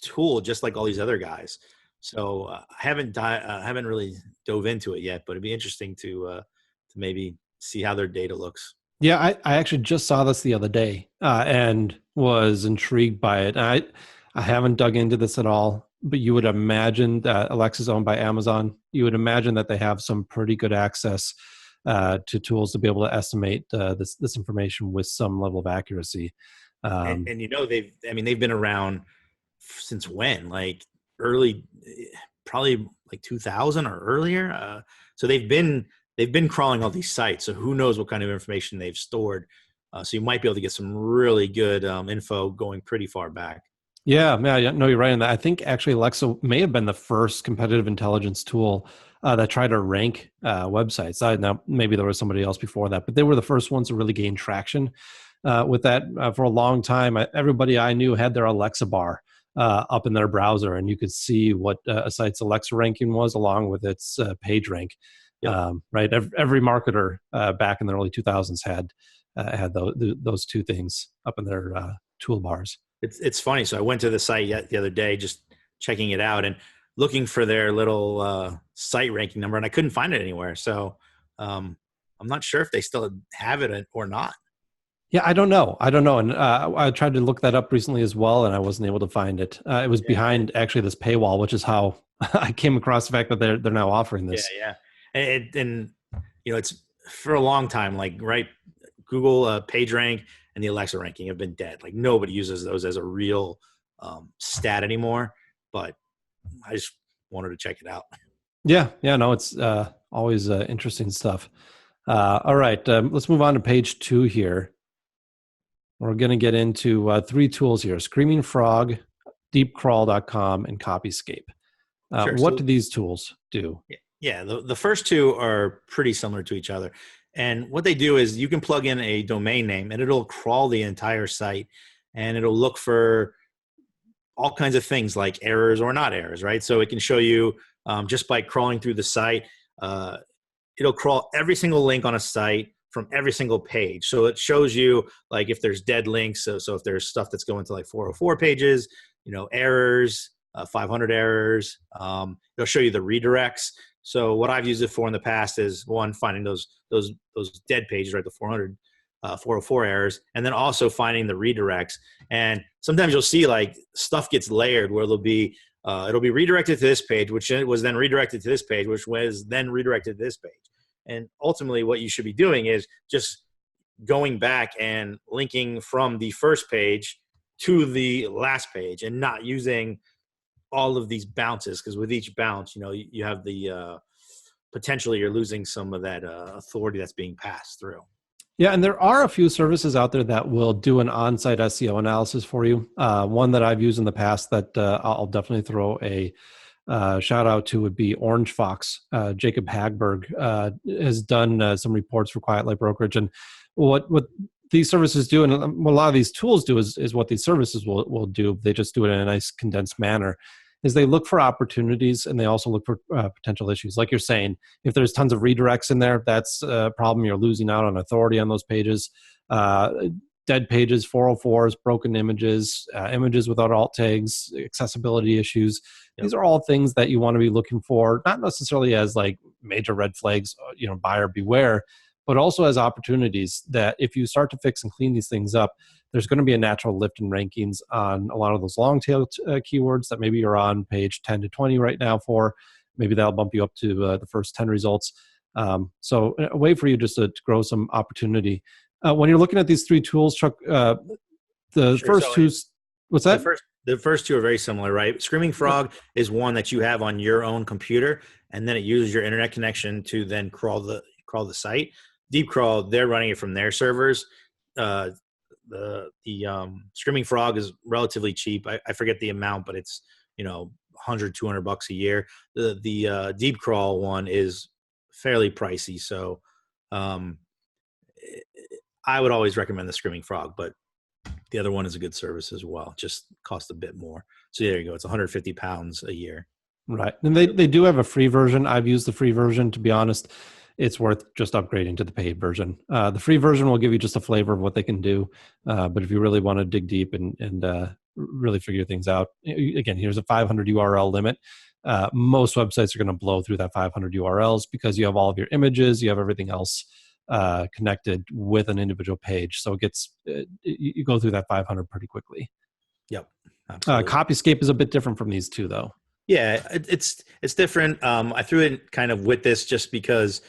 tool just like all these other guys. So I haven't really dove into it yet, but it'd be interesting to maybe see how their data looks. Yeah, I actually just saw this the other day and was intrigued by it. I haven't dug into this at all, but you would imagine that Alexa's owned by Amazon. You would imagine that they have some pretty good access to tools to be able to estimate this information with some level of accuracy. And they've been around since when? Like early, probably like 2000 or earlier. So they've been crawling all these sites. So who knows what kind of information they've stored. So you might be able to get some really good info going pretty far back. Yeah, no, you're right on that. I think actually Alexa may have been the first competitive intelligence tool that tried to rank websites. Now, maybe there was somebody else before that, but they were the first ones to really gain traction with that. For a long time, everybody I knew had their Alexa bar up in their browser, and you could see what a site's Alexa ranking was along with its page rank. Yep. Right, every marketer back in the early 2000s had those two things up in their toolbars. It's funny. So I went to the site the other day, just checking it out and looking for their little site ranking number, and I couldn't find it anywhere. So I'm not sure if they still have it or not. Yeah, I don't know. And I tried to look that up recently as well, and I wasn't able to find it. It was behind actually this paywall, which is how I came across the fact that they're now offering this. Yeah. And it's for a long time, like, right, Google PageRank and the Alexa ranking have been dead. Like, nobody uses those as a real stat anymore. But I just wanted to check it out. Yeah, no, it's always interesting stuff. All right, let's move on to page 2 here. We're going to get into 3 tools here: Screaming Frog, deepcrawl.com, and Copyscape. Sure. What do these tools do? Yeah, the first two are pretty similar to each other. And what they do is you can plug in a domain name and it'll crawl the entire site, and it'll look for all kinds of things like errors or not errors, right? So it can show you just by crawling through the site, it'll crawl every single link on a site from every single page. So it shows you like if there's dead links. So if there's stuff that's going to like 404 pages, errors, 500 errors, it'll show you the redirects. So what I've used it for in the past is, one, finding those dead pages, right, the 404 errors, and then also finding the redirects. And sometimes you'll see like stuff gets layered where it'll be redirected to this page, which was then redirected to this page, which was then redirected to this page. And ultimately what you should be doing is just going back and linking from the first page to the last page and not using all of these bounces, because with each bounce, you have the potentially you're losing some of that authority that's being passed through. Yeah, and there are a few services out there that will do an on-site SEO analysis for you. One that I've used in the past that I'll definitely throw a shout out to would be Orange Fox. Jacob Hagberg has done some reports for Quiet Light Brokerage, and what these services do, and what a lot of these tools do, is what these services will do. They just do it in a nice condensed manner. Is they look for opportunities, and they also look for potential issues. Like you're saying, if there's tons of redirects in there, that's a problem. You're losing out on authority on those pages. Dead pages, 404s, broken images, images without alt tags, accessibility issues. Yep. These are all things that you want to be looking for, not necessarily as like major red flags, buyer beware, but also as opportunities that if you start to fix and clean these things up, there's going to be a natural lift in rankings on a lot of those long tail keywords that maybe you're on page 10 to 20 right now for. Maybe that'll bump you up to the first 10 results. So a way for you just to grow some opportunity. When you're looking at these 3 tools, Chuck, first two, what's that? The first two are very similar, right? Screaming Frog is one that you have on your own computer, and then it uses your internet connection to then crawl the site. Deep Crawl, they're running it from their servers. The Screaming Frog is relatively cheap. I forget the amount, but it's $100, $200 a year. The Deep Crawl one is fairly pricey, so I would always recommend the Screaming Frog, but the other one is a good service as well. Just costs a bit more. So there you go. It's 150 pounds a year. Right. And they do have a free version. I've used the free version. To be honest, it's worth just upgrading to the paid version. The free version will give you just a flavor of what they can do. But if you really want to dig deep and really figure things out, again, here's a 500 URL limit. Most websites are going to blow through that 500 URLs because you have all of your images, you have everything else connected with an individual page. So it gets you go through that 500 pretty quickly. Yep. Absolutely. Copyscape is a bit different from these two, though. Yeah, it's different. I threw it kind of with this just because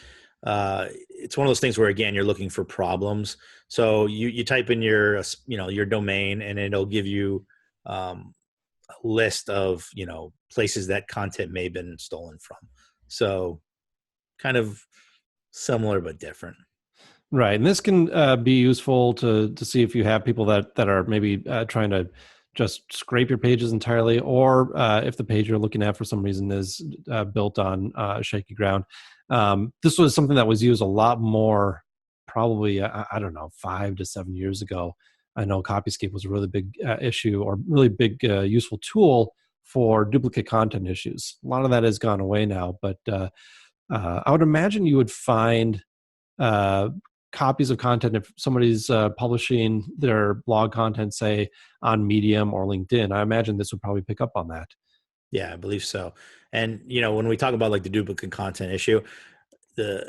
it's one of those things where, again, you're looking for problems. So you type in your domain, and it'll give you a list of places that content may have been stolen from. So kind of similar but different. Right. And this can be useful to see if you have people that are maybe trying to just scrape your pages entirely, or if the page you're looking at for some reason is built on shaky ground. This was something that was used a lot more, probably, I don't know, 5 to 7 years ago. I know Copyscape was a really big issue, or really big useful tool for duplicate content issues. A lot of that has gone away now, but I would imagine you would find copies of content if somebody's publishing their blog content, say on Medium or LinkedIn. I imagine this would probably pick up on that. Yeah, I believe so. And, when we talk about like the duplicate content issue,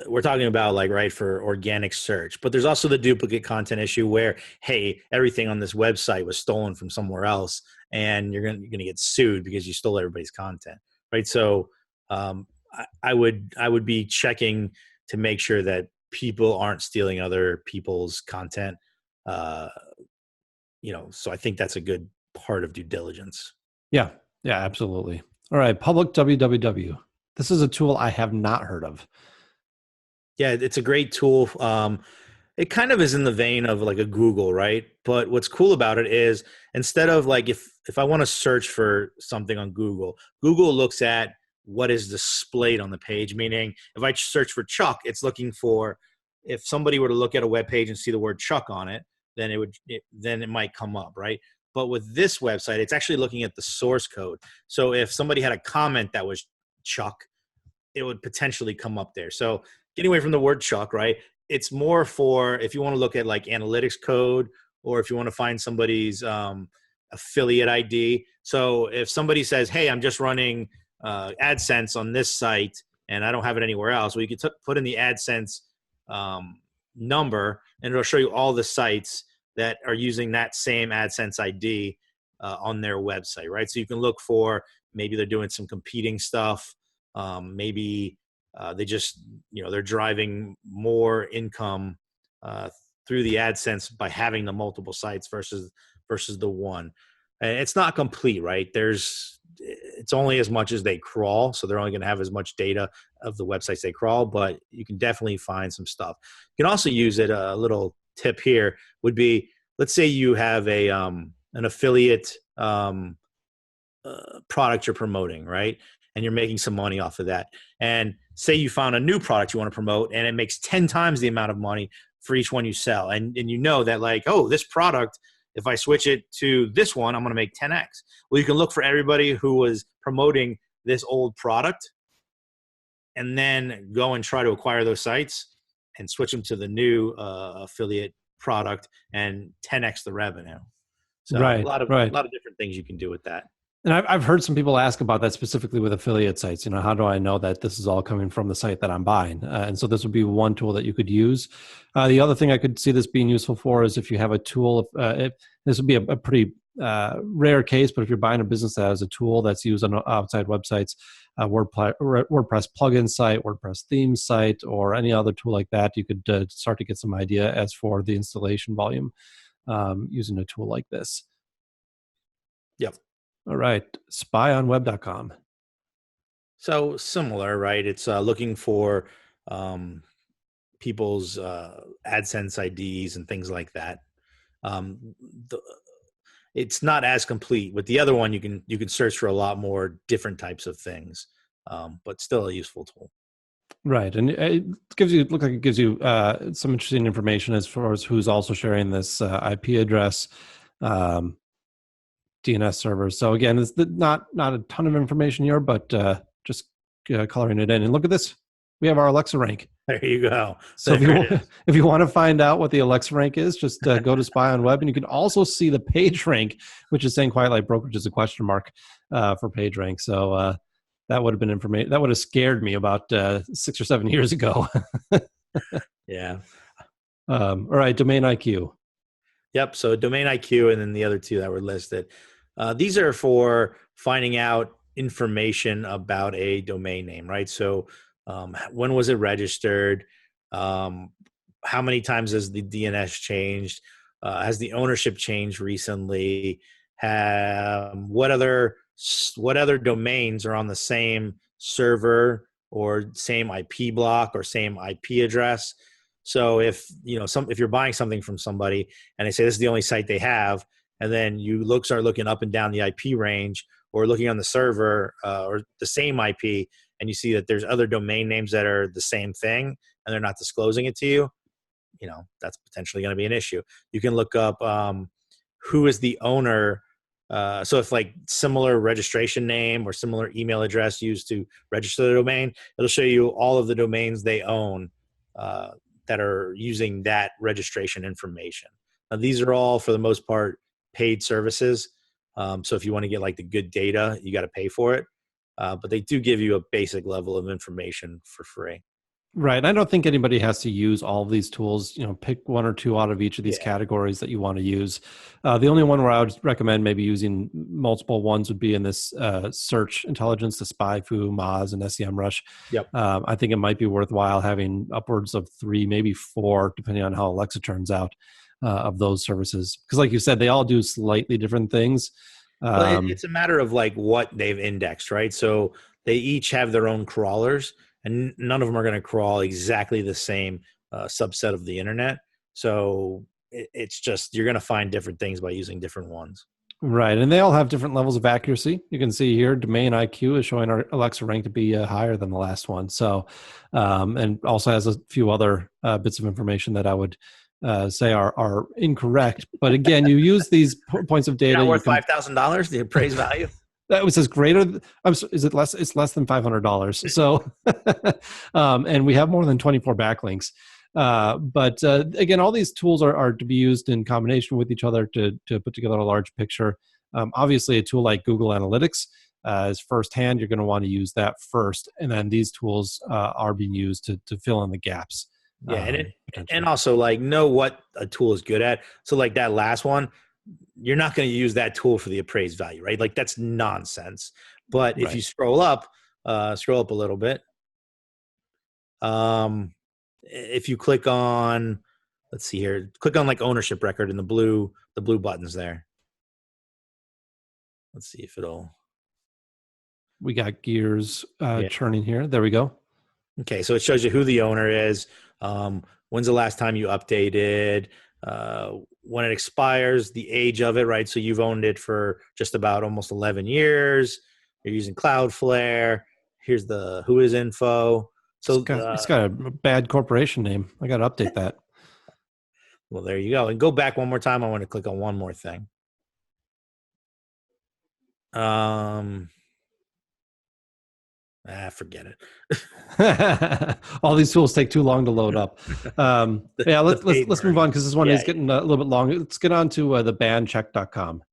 we're talking about like, right, for organic search, but there's also the duplicate content issue where, hey, everything on this website was stolen from somewhere else and you're going to get sued because you stole everybody's content. Right. So I would be checking to make sure that people aren't stealing other people's content. So I think that's a good part of due diligence. Yeah, absolutely. All right, public www. This is a tool I have not heard of. Yeah, it's a great tool. It kind of is in the vein of like a Google, right? But what's cool about it is instead of like if I want to search for something on Google, Google looks at what is displayed on the page. Meaning, if I search for Chuck, it's looking for, if somebody were to look at a web page and see the word Chuck on it, then it might come up, right? But with this website, it's actually looking at the source code. So if somebody had a comment that was Chuck, it would potentially come up there. So getting away from the word Chuck, right? It's more for if you want to look at like analytics code, or if you want to find somebody's affiliate ID. So if somebody says, hey, I'm just running AdSense on this site and I don't have it anywhere else, well, you could put in the AdSense number and it'll show you all the sites that are using that same AdSense ID on their website, right? So you can look for, maybe they're doing some competing stuff. Maybe they just, they're driving more income through the AdSense by having the multiple sites versus the one. And it's not complete, right? It's only as much as they crawl. So they're only going to have as much data of the websites they crawl, but you can definitely find some stuff. You can also use it. A little tip here would be, let's say you have an affiliate product you're promoting, right? And you're making some money off of that. And say you found a new product you want to promote and it makes 10 times the amount of money for each one you sell. And you know that like, oh, this product, if I switch it to this one, I'm going to make 10x. Well, you can look for everybody who was promoting this old product and then go and try to acquire those sites and switch them to the new affiliate product and 10x the revenue. So right, a lot of different things you can do with that. And I've heard some people ask about that specifically with affiliate sites. How do I know that this is all coming from the site that I'm buying? And so this would be one tool that you could use. The other thing I could see this being useful for is if you have a tool. This would be a pretty rare case, but if you're buying a business that has a tool that's used on outside websites, WordPress plugin site, WordPress theme site, or any other tool like that, you could start to get some idea as for the installation volume using a tool like this. Yep. All right, spyonweb.com. So similar, right? It's looking for people's AdSense IDs and things like that. It's not as complete. With the other one, you can search for a lot more different types of things, but still a useful tool. Right, and it gives you some interesting information as far as who's also sharing this IP address. DNS servers. So again, it's not a ton of information here, but just coloring it in. And look at this. We have our Alexa rank. There you go. So if you want to find out what the Alexa rank is, just go to Spy on Web, and you can also see the page rank, which is saying quite like brokerage is a question mark for page rank. So that would have been information that would have scared me about 6 or 7 years ago. Yeah. All right, Domain IQ. Yep. So Domain IQ, and then the other two that were listed. These are for finding out information about a domain name, right? So when was it registered? How many times has the DNS changed? Has the ownership changed recently? What other domains are on the same server or same IP block or same IP address? So if you're buying something from somebody and they say this is the only site they have, and then you start looking up and down the IP range, or looking on the server or the same IP, and you see that there's other domain names that are the same thing, and they're not disclosing it to you, that's potentially going to be an issue. You can look up who is the owner. So if like similar registration name or similar email address used to register the domain, it'll show you all of the domains they own that are using that registration information. Now, these are all, for the most part, paid services. So if you want to get like the good data, you got to pay for it. But they do give you a basic level of information for free. Right. I don't think anybody has to use all of these tools. Pick one or two out of each of these categories that you want to use. The only one where I would recommend maybe using multiple ones would be in this search intelligence, the SpyFu, Moz, and SEMrush. Yep. I think it might be worthwhile having upwards of 3, maybe 4, depending on how Alexa turns out, of those services. Because like you said, they all do slightly different things. Well, it's a matter of like what they've indexed, right? So they each have their own crawlers, and none of them are going to crawl exactly the same subset of the internet. So it's just, you're going to find different things by using different ones. Right. And they all have different levels of accuracy. You can see here, domain IQ is showing our Alexa rank to be higher than the last one. So, and also has a few other bits of information that I would say are incorrect. But again, you use these points of data. Not worth $5,000, the appraised value? That was greater. Is it less? It's less than $500. So, and we have more than 24 backlinks. But again, all these tools are to be used in combination with each other to put together a large picture. Obviously, a tool like Google Analytics is firsthand. You're going to want to use that first, and then these tools are being used to fill in the gaps. Yeah, and also like know what a tool is good at. So like that last one, you're not going to use that tool for the appraised value, right? Like that's nonsense. But if you scroll up a little bit, if you click on, let's see here, click on like ownership record in the blue buttons there. Let's see if it'll. We got gears churning here. There we go. Okay, so it shows you who the owner is. When's the last time you updated? When it expires, the age of it, right? So you've owned it for just about almost 11 years. You're using Cloudflare. Here's the who is info. So it's got a bad corporation name. I got to update that. Well, there you go. And go back one more time. I want to click on one more thing. Forget it. All these tools take too long to load up. Let's move on because this one is getting a little bit long. Let's get on to thebancheck.com.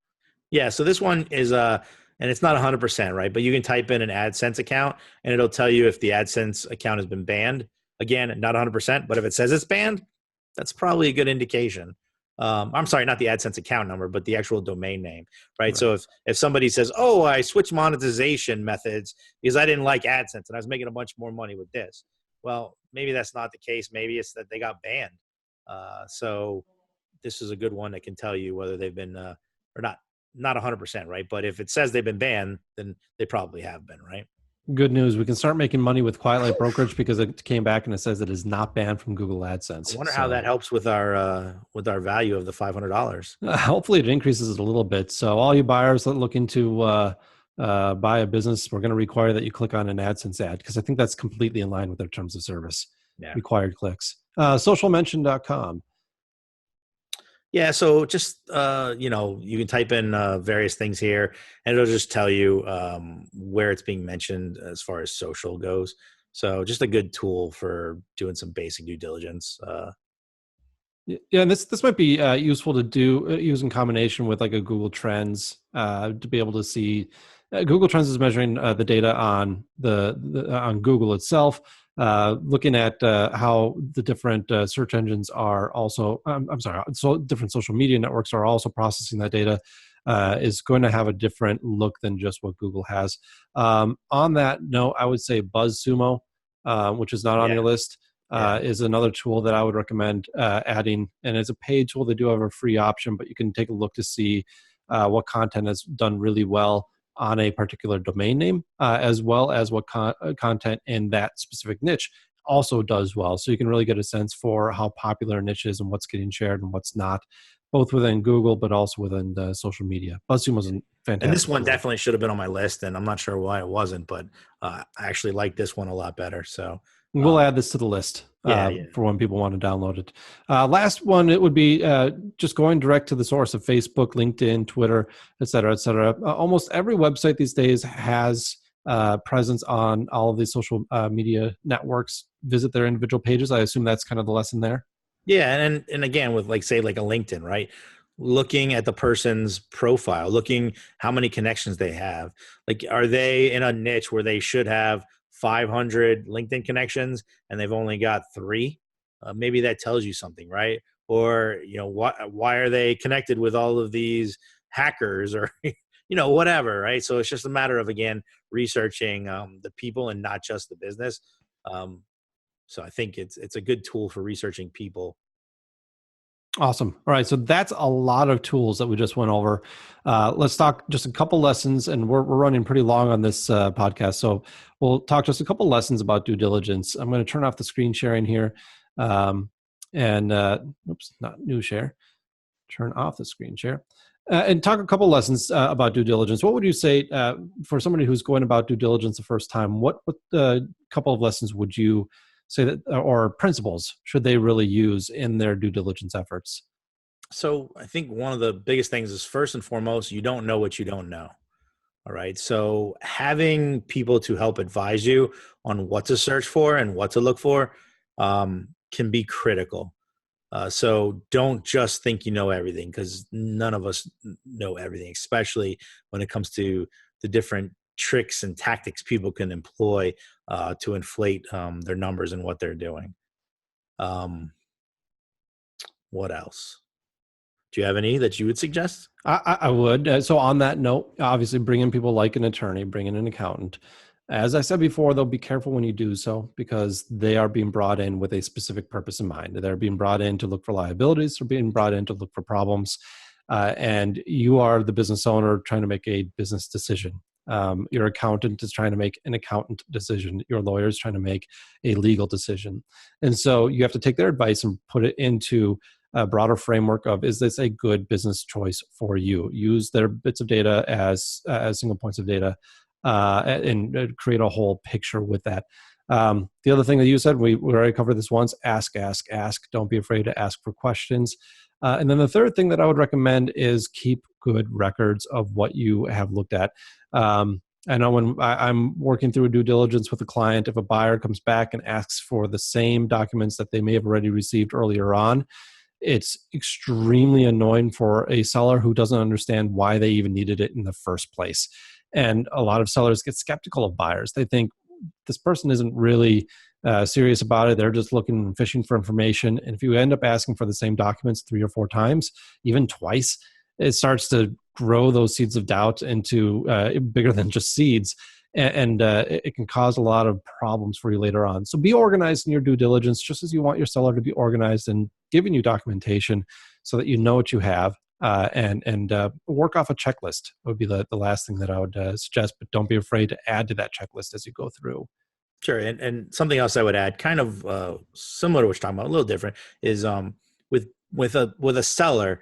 Yeah, so this one is and it's not 100%, right? But you can type in an AdSense account and it'll tell you if the AdSense account has been banned. Again, not 100%, but if it says it's banned, that's probably a good indication. I'm sorry, not the AdSense account number, but the actual domain name, right? So if somebody says, oh, I switched monetization methods because I didn't like AdSense and I was making a bunch more money with this. Well, maybe that's not the case. Maybe it's that they got banned. So this is a good one that can tell you whether they've been or not 100%, right? But if it says they've been banned, then they probably have been, right? Good news. We can start making money with Quiet Light Brokerage because it came back and it says it is not banned from Google AdSense. I wonder how that helps with our value of the $500. Hopefully it increases it a little bit. So all you buyers that looking to buy a business, we're going to require that you click on an AdSense ad because I think that's completely in line with their terms of service. Yeah. Required clicks. Socialmention.com. Yeah, so just, you can type in various things here, and it'll just tell you where it's being mentioned as far as social goes. So just a good tool for doing some basic due diligence. Yeah, and this might be useful to use in combination with like a Google Trends to be able to see. Google Trends is measuring the data on on Google itself. Looking at how the different search engines are also, so different social media networks are also processing that data is going to have a different look than just what Google has. On that note, I would say BuzzSumo, which is not on your list, is another tool that I would recommend adding. And it's a paid tool. They do have a free option, but you can take a look to see what content has done really well on a particular domain name, as well as what content in that specific niche also does well. So you can really get a sense for how popular a niche is and what's getting shared and what's not. both within Google, but also within the social media. BuzzSumo was a fantastic. And this one tool. definitely should have been on my list, and I'm not sure why it wasn't, but I actually like this one a lot better. So we'll add this to the list for when people want to download it. Last one, it would be just going direct to the source of Facebook, LinkedIn, Twitter, et cetera, et cetera. Almost every website these days has presence on all of these social media networks. Visit their individual pages. I assume that's kind of the lesson there. Yeah, and again, with like say like a LinkedIn, right? Looking at the person's profile, looking how many connections they have. Like, are they in a niche where they should have 500 LinkedIn connections and they've only got 3? Maybe that tells you something, right? Or why are they connected with all of these hackers or whatever, right? So it's just a matter of, again, researching the people and not just the business. So I think it's a good tool for researching people. Awesome. All right. So that's a lot of tools that we just went over. Let's talk just a couple lessons, and we're running pretty long on this podcast. So we'll talk just a couple lessons about due diligence. I'm going to turn off the screen sharing here. Oops, not new share. Turn off the screen share. And talk a couple lessons about due diligence. What would you say for somebody who's going about due diligence the first time? What couple of lessons would you say that, or principles should they really use in their due diligence efforts? So I think one of the biggest things is, first and foremost, you don't know what you don't know. All right. So having people to help advise you on what to search for and what to look for can be critical. So don't just think you know everything, because none of us know everything, especially when it comes to the different tricks and tactics people can employ to inflate their numbers and what they're doing. What else? Do you have any that you would suggest? I would. So on that note, obviously bring in people like an attorney, bring in an accountant. As I said before, though, be careful when you do so, because they are being brought in with a specific purpose in mind. They're being brought in to look for liabilities. They're being brought in to look for problems. And you are the business owner trying to make a business decision. Your accountant is trying to make an accountant decision. Your lawyer is trying to make a legal decision. And so you have to take their advice and put it into a broader framework of, is this a good business choice for you? Use their bits of data as single points of data and create a whole picture with that. The other thing that you said, we already covered this once, ask. Don't be afraid to ask for questions. And then the third thing that I would recommend is keep good records of what you have looked at. I know when I'm working through a due diligence with a client, if a buyer comes back and asks for the same documents that they may have already received earlier on, it's extremely annoying for a seller who doesn't understand why they even needed it in the first place. And a lot of sellers get skeptical of buyers. They think this person isn't really serious about it. They're just looking and fishing for information. And if you end up asking for the same documents 3 or 4 times, even twice, it starts to grow those seeds of doubt into bigger than just seeds. And it can cause a lot of problems for you later on. So be organized in your due diligence, just as you want your seller to be organized and giving you documentation so that you know what you have. And work off a checklist would be the last thing that I would suggest, but don't be afraid to add to that checklist as you go through. Sure. And something else I would add, kind of similar to what you're talking about, a little different, is with a seller,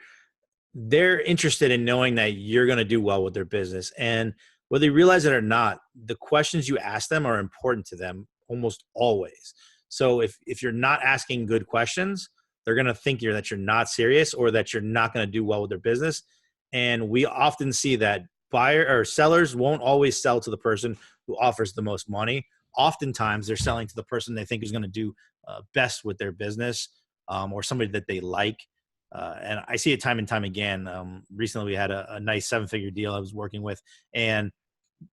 they're interested in knowing that you're going to do well with their business. And whether you realize it or not, the questions you ask them are important to them almost always. So if you're not asking good questions, they're going to think that you're not serious or that you're not going to do well with their business. And we often see that buyer or sellers won't always sell to the person who offers the most money. Oftentimes they're selling to the person they think is going to do best with their business, or somebody that they like. And I see it time and time again. Recently we had a nice 7-figure deal I was working with, and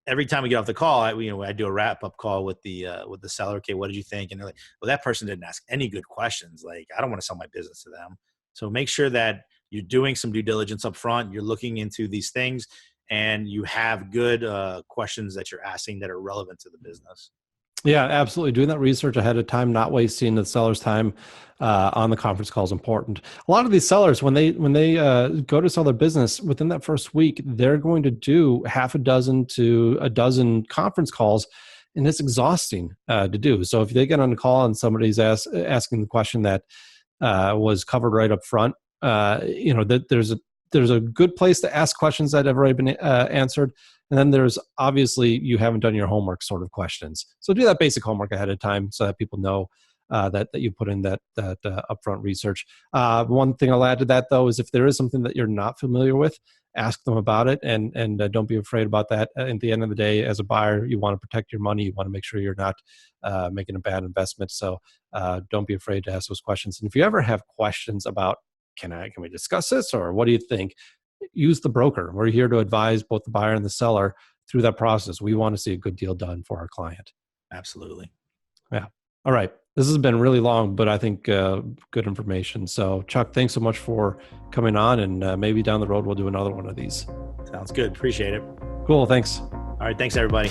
every time we get off the call, I do a wrap-up call with the seller. Okay, what did you think? And they're like, well, that person didn't ask any good questions. Like, I don't want to sell my business to them. So make sure that you're doing some due diligence up front. You're looking into these things, and you have good questions that you're asking that are relevant to the business. Yeah, absolutely. Doing that research ahead of time, not wasting the seller's time on the conference call is important. A lot of these sellers, when they go to sell their business, within that first week, they're going to do half a dozen to a dozen conference calls, and it's exhausting to do. So if they get on a call and somebody's asking the question that was covered right up front, that there's a good place to ask questions that have already been answered. And then there's obviously you haven't done your homework sort of questions. So do that basic homework ahead of time so that people know that you put in that upfront research. One thing I'll add to that though is if there is something that you're not familiar with, ask them about it, and don't be afraid about that. At the end of the day, as a buyer, you want to protect your money. You want to make sure you're not making a bad investment. So don't be afraid to ask those questions. And if you ever have questions about can we discuss this, or what do you think? Use the broker. We're here to advise both the buyer and the seller through that process. We want to see a good deal done for our client. Absolutely. Yeah. All right. This has been really long, but I think good information. So Chuck, thanks so much for coming on, and maybe down the road we'll do another one of these. Sounds good. Appreciate it. Cool. Thanks. All right. Thanks, everybody.